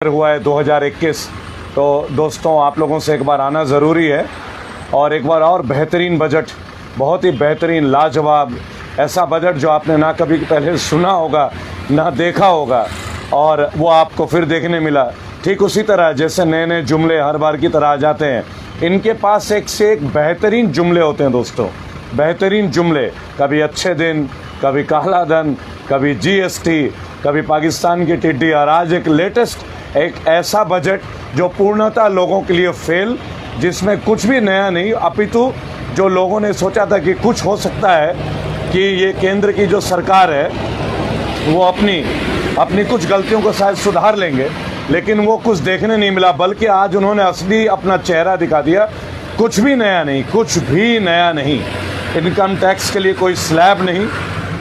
हुआ है 2021। तो दोस्तों आप लोगों से एक बार आना ज़रूरी है और एक बार और बेहतरीन बजट, बहुत ही बेहतरीन लाजवाब ऐसा बजट जो आपने ना कभी पहले सुना होगा ना देखा होगा और वो आपको फिर देखने मिला। ठीक उसी तरह जैसे नए नए जुमले हर बार की तरह आ जाते हैं, इनके पास एक से एक बेहतरीन जुमले होते हैं दोस्तों, बेहतरीन जुमले। कभी अच्छे दिन, कभी काला धन, कभी जीएसटी, कभी पाकिस्तान की टिड्डी और आज एक लेटेस्ट एक ऐसा बजट जो पूर्णतः लोगों के लिए फेल, जिसमें कुछ भी नया नहीं, अपितु जो लोगों ने सोचा था कि कुछ हो सकता है कि ये केंद्र की जो सरकार है वो अपनी कुछ गलतियों को शायद सुधार लेंगे, लेकिन वो कुछ देखने नहीं मिला। बल्कि आज उन्होंने असली अपना चेहरा दिखा दिया। कुछ भी नया नहीं, कुछ भी नया नहीं। इनकम टैक्स के लिए कोई स्लैब नहीं।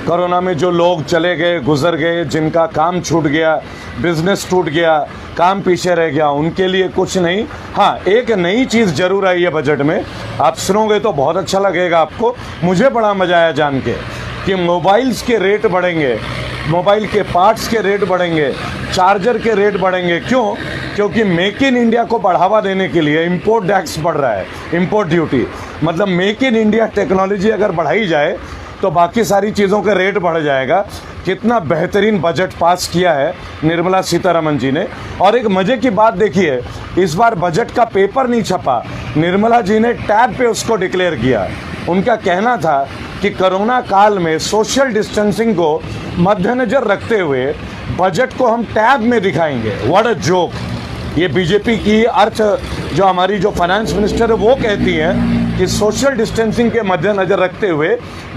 कोरोना में जो लोग चले गए, गुजर गए, जिनका काम छूट गया, बिजनेस टूट गया, काम पीछे रह गया, उनके लिए कुछ नहीं। हाँ, एक नई चीज़ ज़रूर आई है बजट में, आप सुनोगे तो बहुत अच्छा लगेगा आपको। मुझे बड़ा मज़ा आया जान के कि मोबाइल्स के रेट बढ़ेंगे, मोबाइल के पार्ट्स के रेट बढ़ेंगे, चार्जर के रेट बढ़ेंगे। क्यों? क्योंकि मेक इन इंडिया को बढ़ावा देने के लिए इम्पोर्ट टैक्स बढ़ रहा है, इम्पोर्ट ड्यूटी। मतलब मेक इन इंडिया टेक्नोलॉजी अगर बढ़ाई जाए तो बाकी सारी चीज़ों का रेट बढ़ जाएगा। कितना बेहतरीन बजट पास किया है निर्मला सीतारमण जी ने। और एक मज़े की बात देखिए, इस बार बजट का पेपर नहीं छपा, निर्मला जी ने टैब पे उसको डिक्लेयर किया। उनका कहना था कि कोरोना काल में सोशल डिस्टेंसिंग को मद्देनज़र रखते हुए बजट को हम टैब में दिखाएंगे। What a joke. ये बीजेपी की अर्थ जो हमारी जो फाइनेंस मिनिस्टर है वो कहती हैं कि सोशल डिस्टेंसिंग के मद्देनज़र रखते हुए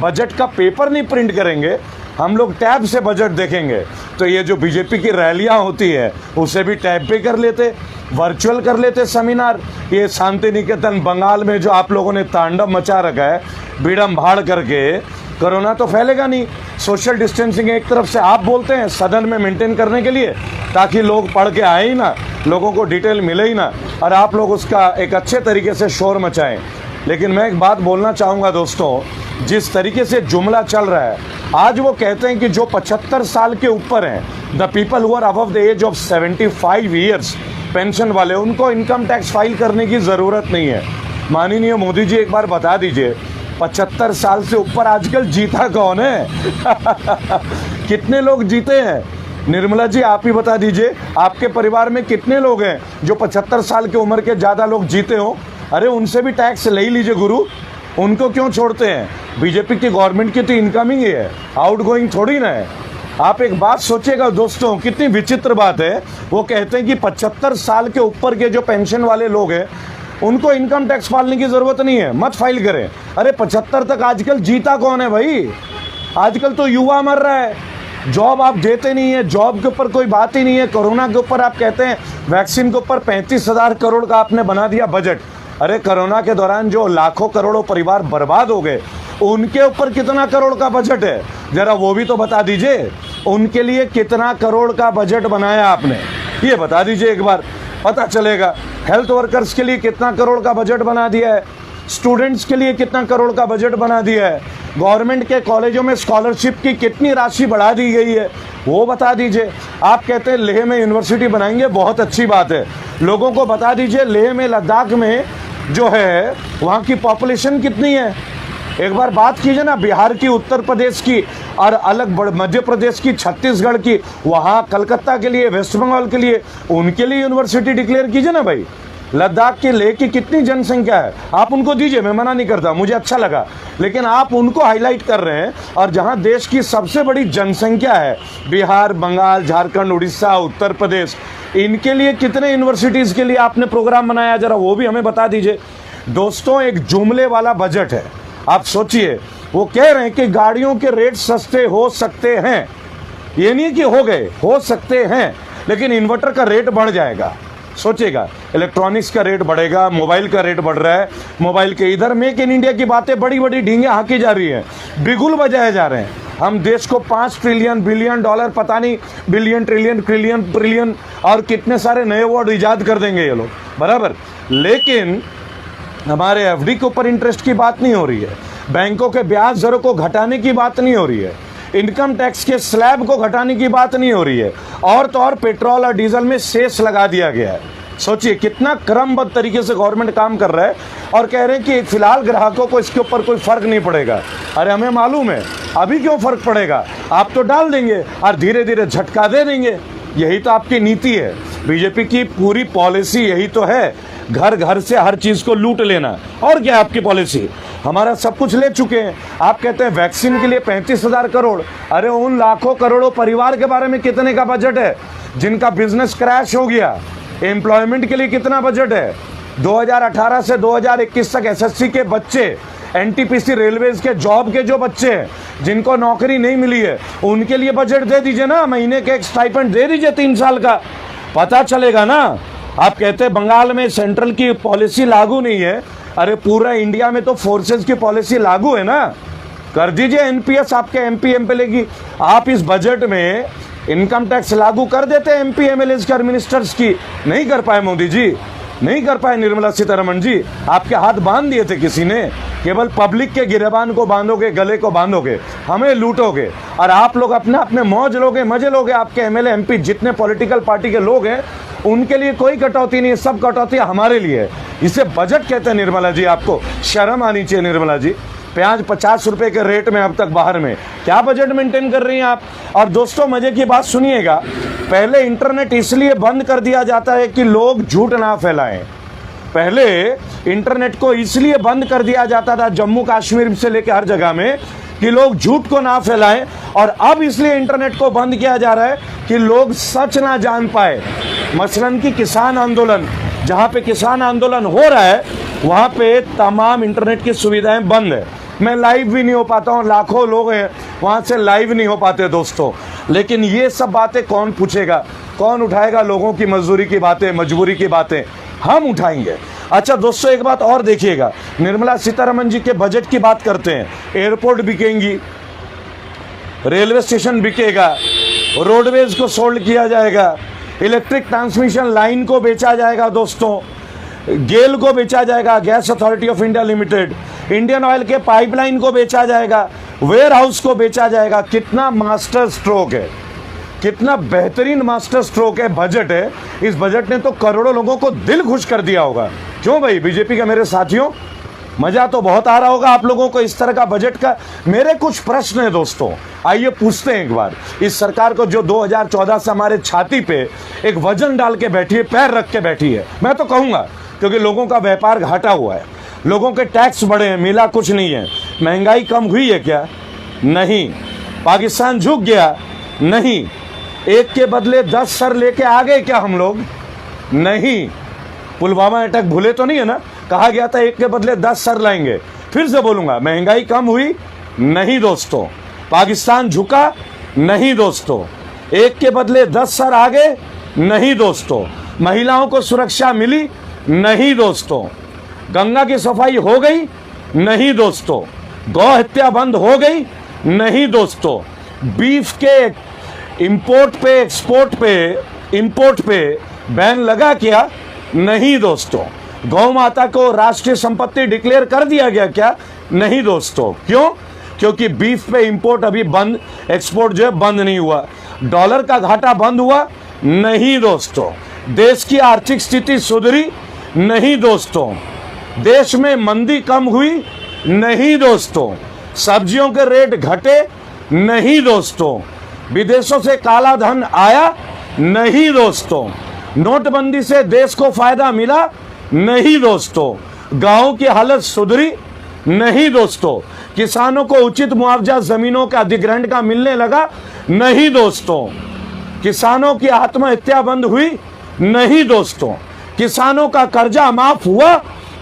बजट का पेपर नहीं प्रिंट करेंगे, हम लोग टैब से बजट देखेंगे। तो ये जो बीजेपी की रैलियां होती है उसे भी टैब पे कर लेते, वर्चुअल कर लेते सेमिनार। ये शांति निकेतन बंगाल में जो आप लोगों ने तांडव मचा रखा है बीड़म भाड़ करके, कोरोना तो फैलेगा नहीं। सोशल डिस्टेंसिंग एक तरफ से आप बोलते हैं सदन में मेंटेन करने के लिए, ताकि लोग पढ़ के आए ही ना, लोगों को डिटेल मिले ही ना, और आप लोग उसका एक अच्छे तरीके से शोर मचाएं। लेकिन मैं एक बात बोलना चाहूँगा दोस्तों, जिस तरीके से जुमला चल रहा है, आज वो कहते हैं कि जो 75 साल के ऊपर हैं, the people who are above the age of 75 years, pension वाले, उनको इनकम टैक्स फाइल करने की ज़रूरत नहीं है। माननीय मोदी जी एक बार बता दीजिए, 75 साल से ऊपर आजकल जीता कौन है? कितने लोग जीते हैं? निर्मला जी आप ही बता दीजिए, आपके परिवार में कितने लोग हैं जो 75 साल की उम्र के ज़्यादा लोग जीते हो? अरे उनसे भी टैक्स ले ही लीजिए गुरु, उनको क्यों छोड़ते हैं? बीजेपी की गवर्नमेंट की तो इनकमिंग ही है, आउट गोइंग थोड़ी ना है। आप एक बात सोचिएगा दोस्तों, कितनी विचित्र बात है। वो कहते हैं कि 75 साल के ऊपर के जो पेंशन वाले लोग हैं उनको इनकम टैक्स फाइलने की ज़रूरत नहीं है, मत फाइल करें। अरे 75 तक आजकल जीता कौन है भाई? आजकल तो युवा मर रहा है, जॉब आप देते नहीं है, जॉब के ऊपर कोई बात ही नहीं है। कोरोना के ऊपर आप कहते हैं, वैक्सीन के ऊपर 35,000 करोड़ का आपने बना दिया बजट। अरे कोरोना के दौरान जो लाखों करोड़ों परिवार बर्बाद हो गए, उनके ऊपर कितना करोड़ का बजट है, ज़रा वो भी तो बता दीजिए। उनके लिए कितना करोड़ का बजट बनाया आपने, ये बता दीजिए एक बार, पता चलेगा। हेल्थ वर्कर्स के लिए कितना करोड़ का बजट बना दिया है, स्टूडेंट्स के लिए कितना करोड़ का बजट बना दिया है, गवर्नमेंट के कॉलेजों में स्कॉलरशिप की कितनी राशि बढ़ा दी गई है, वो बता दीजिए। आप कहते हैं लेह में यूनिवर्सिटी बनाएंगे, बहुत अच्छी बात है। लोगों को बता दीजिए लेह में, लद्दाख में जो है वहाँ की पॉपुलेशन कितनी है। एक बार बात कीजिए ना बिहार की, उत्तर प्रदेश की, और अलग मध्य प्रदेश की, छत्तीसगढ़ की, वहाँ कलकत्ता के लिए, वेस्ट बंगाल के लिए, उनके लिए यूनिवर्सिटी डिक्लेयर कीजिए ना भाई। लद्दाख के लेह की कितनी जनसंख्या है, आप उनको दीजिए, मैं मना नहीं करता, मुझे अच्छा लगा। लेकिन आप उनको हाईलाइट कर रहे हैं, और जहाँ देश की सबसे बड़ी जनसंख्या है, बिहार, बंगाल, झारखंड, उड़ीसा, उत्तर प्रदेश, इनके लिए कितने यूनिवर्सिटीज़ के लिए आपने प्रोग्राम बनाया, ज़रा वो भी हमें बता दीजिए। दोस्तों एक जुमले वाला बजट है। आप सोचिए, वो कह रहे हैं कि गाड़ियों के रेट सस्ते हो सकते हैं, ये नहीं कि हो गए, हो सकते हैं, लेकिन इन्वर्टर का रेट बढ़ जाएगा। सोचिएगा, इलेक्ट्रॉनिक्स का रेट बढ़ेगा, मोबाइल का रेट बढ़ रहा है, मोबाइल के इधर मेक इन इंडिया की बातें बड़ी बड़ी ढींगे हाँकी जा रही हैं, बिगुल बजाए जा रहे हैं। हम देश को 5 ट्रिलियन बिलियन डॉलर, पता नहीं बिलियन ट्रिलियन ट्रिलियन और कितने सारे नए वर्ड ईजाद कर देंगे ये लोग, बराबर। लेकिन हमारे एफडी के ऊपर इंटरेस्ट की बात नहीं हो रही है, बैंकों के ब्याज दरों को घटाने की बात नहीं हो रही है। इनकम टैक्स के स्लैब को घटाने की बात नहीं हो रही है, और तो और पेट्रोल और डीजल में सेस लगा दिया गया है। सोचिए कितना क्रमबद्ध तरीके से गवर्नमेंट काम कर रहा है, और कह रहे हैं कि फिलहाल ग्राहकों को इसके ऊपर कोई फर्क नहीं पड़ेगा। अरे हमें मालूम है अभी क्यों फर्क पड़ेगा, आप तो डाल देंगे और धीरे धीरे झटका दे देंगे। यही तो आपकी नीति है, बीजेपी की पूरी पॉलिसी यही तो है, घर घर से हर चीज को लूट लेना। और क्या आपकी पॉलिसी, हमारा सब कुछ ले चुके हैं। आप कहते हैं वैक्सीन के लिए 35,000 करोड़, अरे उन लाखों करोड़ों परिवार के बारे में कितने का बजट है जिनका बिजनेस क्रैश हो गया? एम्प्लॉयमेंट के लिए कितना बजट है? 2018 से 2021 तक एसएससी के बच्चे, एनटीपीसी रेलवेज के जॉब के जो बच्चे हैं जिनको नौकरी नहीं मिली है, उनके लिए बजट दे दीजिए ना, महीने के एक स्टाइपेंड दे दीजिए 3 साल का, पता चलेगा ना। आप कहते हैं बंगाल में सेंट्रल की पॉलिसी लागू नहीं है, अरे पूरा इंडिया में तो फोर्सेस की पॉलिसी लागू है ना, कर दीजिए एनपीएस आपके एमपी एमएलए की। आप इस बजट में इनकम टैक्स लागू कर देते हैं एमपी एमएलए की और मिनिस्टर्स की, नहीं कर पाए मोदी जी, नहीं कर पाए निर्मला सीतारमण जी, आपके हाथ बांध दिए थे किसी ने। केवल पब्लिक के गिरेबान को बांधोगे, गले को बांधोगे, हमें लूटोगे, और आप लोग अपने अपने मौज लोगे, मजे लोगे। आपके एमएलए एमपी जितने पॉलिटिकल पार्टी के लोग हैं उनके लिए कोई कटौती नहीं है, सब कटौती हमारे लिए है। इसे बजट कहते हैं निर्मला जी, आपको शर्म आनी चाहिए निर्मला जी। प्याज 50 रुपए के रेट में अब तक बाहर में, क्या बजट मेंटेन कर रही हैं आप? और दोस्तों मजे की बात सुनिएगा, पहले इंटरनेट इसलिए बंद कर दिया जाता है कि लोग झूठ ना फैलाएं। पहले इंटरनेट को इसलिए बंद कर दिया जाता था जम्मू कश्मीर से लेकर हर जगह में कि लोग झूठ को ना फैलाएं, और अब इसलिए इंटरनेट को बंद किया जा रहा है कि लोग सच ना जान पाए। मसलन कि किसान आंदोलन, जहां पे किसान आंदोलन हो रहा है वहां पे तमाम इंटरनेट की सुविधाएं बंद है। मैं लाइव भी नहीं हो पाता हूं, लाखों लोग हैं वहां से लाइव नहीं हो पाते दोस्तों। लेकिन ये सब बातें कौन पूछेगा, कौन उठाएगा? लोगों की मजदूरी की बातें, मजबूरी की बातें हम उठाएंगे। अच्छा दोस्तों एक बात और देखिएगा, निर्मला सीतारमण जी के बजट की बात करते हैं, एयरपोर्ट बिकेंगी, रेलवे स्टेशन बिकेगा, रोडवेज को सोल्ड किया जाएगा, इलेक्ट्रिक ट्रांसमिशन लाइन को बेचा जाएगा दोस्तों, गेल को बेचा जाएगा, gas authority of India limited, Indian oil के पाइपलाइन को बेचा जाएगा, वेयर हाउस को बेचा जाएगा। कितना मास्टर स्ट्रोक है, कितना बेहतरीन मास्टर स्ट्रोक है बजट है। इस बजट ने तो करोड़ों लोगों को दिल खुश कर दिया होगा। क्यों भाई बीजेपी के मेरे साथियों, मजा तो बहुत आ रहा होगा आप लोगों को इस तरह का बजट का। मेरे कुछ प्रश्न है दोस्तों, आइए पूछते हैं एक बार इस सरकार को जो 2014 से हमारे छाती पे एक वजन डाल के बैठी है, पैर रख के बैठी है। मैं तो कहूंगा क्योंकि लोगों का व्यापार घाटा हुआ है, लोगों के टैक्स बढ़े हैं, मिला कुछ नहीं है। महंगाई कम हुई है क्या? नहीं। पाकिस्तान झुक गया? नहीं। एक के बदले 10 सर लेके आ गए क्या हम लोग? नहीं। पुलवामा अटैक भूले तो नहीं है ना, कहा गया था एक के बदले 10 सर लाएंगे। फिर से बोलूंगा, महंगाई कम हुई? नहीं दोस्तों। पाकिस्तान झुका? नहीं दोस्तों। एक के बदले 10 सर आ गए? नहीं दोस्तों। महिलाओं को सुरक्षा मिली? नहीं दोस्तों। गंगा की सफाई हो गई? नहीं दोस्तों। गौ हत्या बंद हो गई? नहीं दोस्तों। बीफ के इंपोर्ट पे, एक्सपोर्ट पे, इंपोर्ट पे बैन लगा क्या? नहीं दोस्तों। गौ माता को राष्ट्रीय संपत्ति डिक्लेयर कर दिया गया क्या? नहीं दोस्तों। क्यों? क्योंकि बीफ पे इंपोर्ट अभी बंद, एक्सपोर्ट जो है बंद नहीं हुआ। डॉलर का घाटा बंद हुआ? नहीं दोस्तों। देश की आर्थिक स्थिति सुधरी? नहीं दोस्तों। देश में मंदी कम हुई? नहीं दोस्तों। सब्जियों के रेट घटे? नहीं दोस्तों। विदेशों से काला धन आया? नहीं दोस्तों। नोटबंदी से देश को फायदा मिला? नहीं दोस्तों। गांवों की हालत सुधरी? नहीं दोस्तों। किसानों को उचित मुआवजा जमीनों के अधिग्रहण का मिलने लगा? नहीं दोस्तों। किसानों की आत्महत्या बंद हुई? नहीं दोस्तों। किसानों का कर्जा माफ हुआ?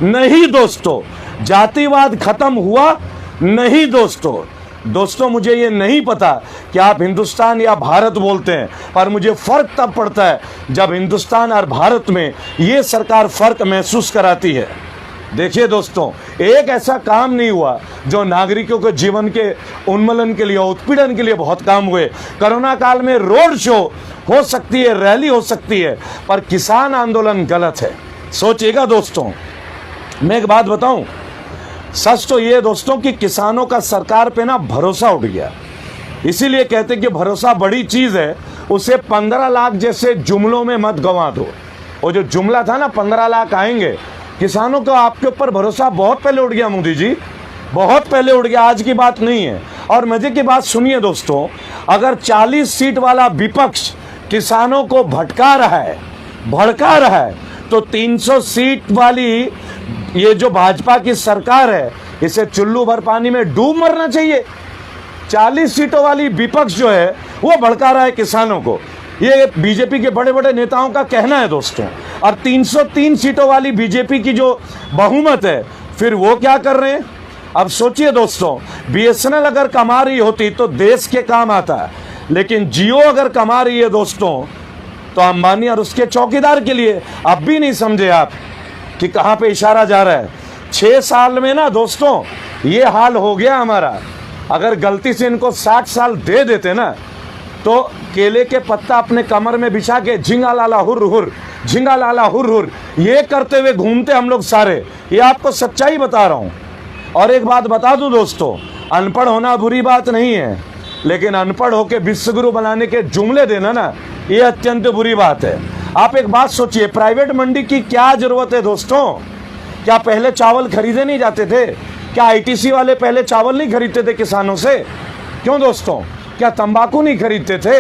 नहीं दोस्तों। जातिवाद खत्म हुआ? नहीं दोस्तों। दोस्तों मुझे ये नहीं पता कि आप हिंदुस्तान या भारत बोलते हैं, पर मुझे फर्क तब पड़ता है जब हिंदुस्तान और भारत में ये सरकार फर्क महसूस कराती है। देखिए दोस्तों, एक ऐसा काम नहीं हुआ जो नागरिकों के जीवन के उन्मूलन के लिए, उत्पीड़न के लिए बहुत काम हुए। कोरोना काल में रोड शो हो सकती है, रैली हो सकती है, पर किसान आंदोलन गलत है। सोचिएगा दोस्तों, मैं एक बात बताऊं, सच तो ये दोस्तों कि किसानों का सरकार पे ना भरोसा उठ गया। इसीलिए कहते कि भरोसा बड़ी चीज है, उसे 15 लाख जैसे जुमलों में मत गंवा दो। वो जो जुमला था ना 15 लाख आएंगे, किसानों को आपके ऊपर भरोसा बहुत पहले उठ गया मोदी जी, बहुत पहले उठ गया, आज की बात नहीं है। और मजे की बात सुनिए दोस्तों, अगर 40 सीट वाला विपक्ष किसानों को भड़का रहा है तो 300 सीट वाली ये जो भाजपा की सरकार है, इसे चुल्लू भर पानी में डूब मरना चाहिए। 40 सीटों वाली विपक्ष जो है वो भड़का रहा है किसानों को, ये बीजेपी के बड़े बड़े नेताओं का कहना है दोस्तों। और 303 सीटों वाली बीजेपी की जो बहुमत है, फिर वो क्या कर रहे हैं? अब सोचिए दोस्तों, बीएसएनएल अगर कमा रही होती तो देश के काम आता, लेकिन जियो अगर कमा रही है दोस्तों तो अंबानी और उसके चौकीदार के लिए। अब भी नहीं समझे आप कि कहां पे इशारा जा रहा है। 6 साल में ना दोस्तों ये हाल हो गया हमारा। अगर गलती से इनको 60 साल दे देते ना तो केले के पत्ता अपने कमर में बिछा के झिंगा लाला हुर हुर, झिंगा लाला हुर हुर ये करते हुए घूमते हम लोग सारे। ये आपको सच्चाई बता रहा हूं। और एक बात बता दूं दोस्तों, अनपढ़ होना बुरी बात नहीं है, लेकिन अनपढ़ होकर विश्वगुरु बनाने के जुमले देना ना, ये अत्यंत बुरी बात है। आप एक बात सोचिए, प्राइवेट मंडी की क्या जरूरत है दोस्तों? क्या पहले चावल खरीदे नहीं जाते थे? क्या आईटीसी वाले पहले चावल नहीं खरीदते थे किसानों से? क्यों दोस्तों? क्या तंबाकू नहीं खरीदते थे?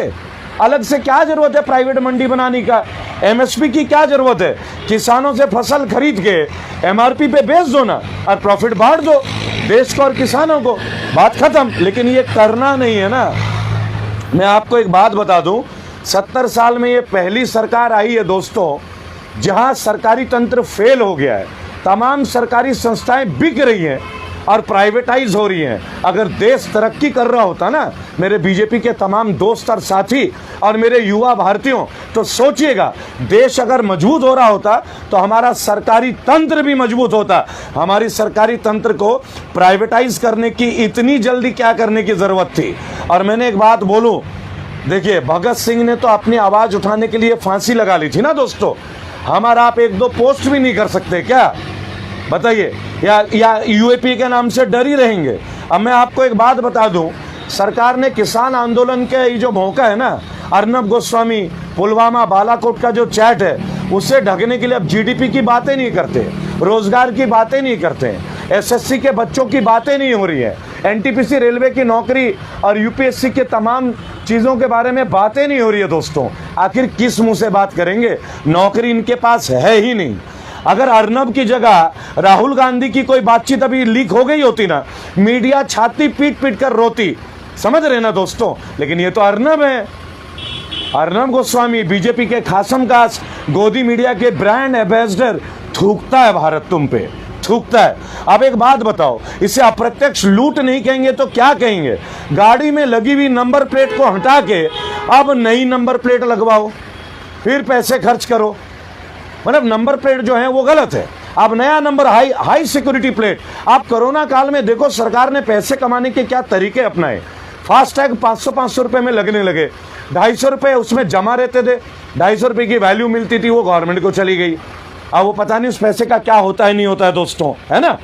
अलग से क्या जरूरत है प्राइवेट मंडी बनाने का? एमएसपी की क्या जरूरत है? किसानों से फसल खरीद के एमआरपी पे बेच दो ना और प्रॉफिट बांट दो देश को और किसानों को, बात खत्म। लेकिन ये करना नहीं है ना। मैं आपको एक बात बता दूं, 70 साल में ये पहली सरकार आई है दोस्तों जहां सरकारी तंत्र फेल हो गया है। तमाम सरकारी संस्थाएं बिक रही हैं और प्राइवेटाइज हो रही हैं। अगर देश तरक्की कर रहा होता ना, मेरे बीजेपी के तमाम दोस्त और साथी और मेरे युवा भारतीयों, तो सोचिएगा, देश अगर मजबूत हो रहा होता तो हमारा सरकारी तंत्र भी मजबूत होता। हमारी सरकारी तंत्र को प्राइवेटाइज करने की इतनी जल्दी क्या करने की जरूरत थी? और मैंने एक बात बोलूं, देखिए भगत सिंह ने तो अपनी आवाज उठाने के लिए फांसी लगा ली थी ना दोस्तों। हमारा आप 1-2 पोस्ट भी नहीं कर सकते क्या? बताइए, या यूएपी के नाम से डर ही रहेंगे? अब मैं आपको एक बात बता दूं, सरकार ने किसान आंदोलन के ये जो मौका है ना, अर्नब गोस्वामी, पुलवामा, बालाकोट का जो चैट है, उससे ढकने के लिए अब जीडीपी की बातें नहीं करते, रोजगार की बातें नहीं करते, एसएससी के बच्चों की बातें नहीं हो रही है, एनटीपीसी रेलवे की नौकरी और यूपीएससी के तमाम चीज़ों के बारे में बातें नहीं हो रही है दोस्तों। आखिर किस मुंह से बात करेंगे? नौकरी इनके पास है ही नहीं। अगर अर्नब की जगह राहुल गांधी की कोई बातचीत अभी लीक हो गई होती ना, मीडिया छाती पीट पीट कर रोती, समझ रहे ना दोस्तों। लेकिन ये तो अर्नब है, अर्नब गोस्वामी, बीजेपी के खासम खास गोदी मीडिया के ब्रांड एम्बेसडर। थूकता है भारत तुम पे, थूकता है। अब एक बात बताओ, इसे अप्रत्यक्ष लूट नहीं कहेंगे तो क्या कहेंगे? गाड़ी में लगी हुई नंबर प्लेट को हटा के अब नई नंबर प्लेट लगवाओ, फिर पैसे खर्च करो। मतलब नंबर प्लेट जो है वो गलत है, अब नया नंबर, हाई सिक्योरिटी प्लेट। आप कोरोना काल में देखो सरकार ने पैसे कमाने के क्या तरीके अपनाए। फास्टैग 500-500 रुपए में लगने लगे, 250 रुपए उसमें जमा रहते थे, 250 रुपए की वैल्यू मिलती थी, वो गवर्नमेंट को चली गई। अब वो पता नहीं उस पैसे का क्या होता है नहीं होता है दोस्तों, है ना।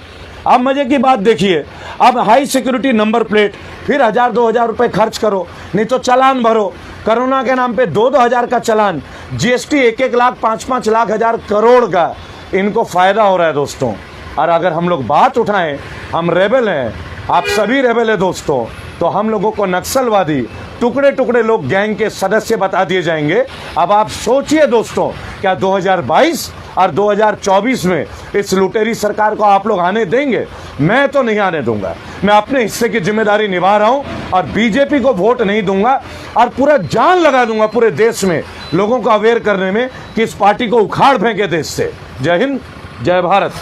अब मजे की बात देखिए, अब हाई सिक्योरिटी नंबर प्लेट, फिर 1000-2000 रुपए खर्च करो, नहीं तो चालान भरो। कोरोना के नाम पे 2-2 हज़ार का चालान, जीएसटी 1-1 लाख 5-5 लाख हजार करोड़ का इनको फायदा हो रहा है दोस्तों। और अगर हम लोग बात उठाएं, हम रेबल हैं, आप सभी रेबल हैं दोस्तों, तो हम लोगों को नक्सलवादी, टुकड़े टुकड़े लोग, गैंग के सदस्य बता दिए जाएंगे। अब आप सोचिए दोस्तों, क्या 2022 और 2024 में इस लुटेरी सरकार को आप लोग आने देंगे? मैं तो नहीं आने दूंगा। मैं अपने हिस्से की जिम्मेदारी निभा रहा हूं और बीजेपी को वोट नहीं दूंगा और पूरा जान लगा दूंगा पूरे देश में लोगों को अवेयर करने में कि इस पार्टी को उखाड़ फेंके देश से। जय हिंद, जय भारत।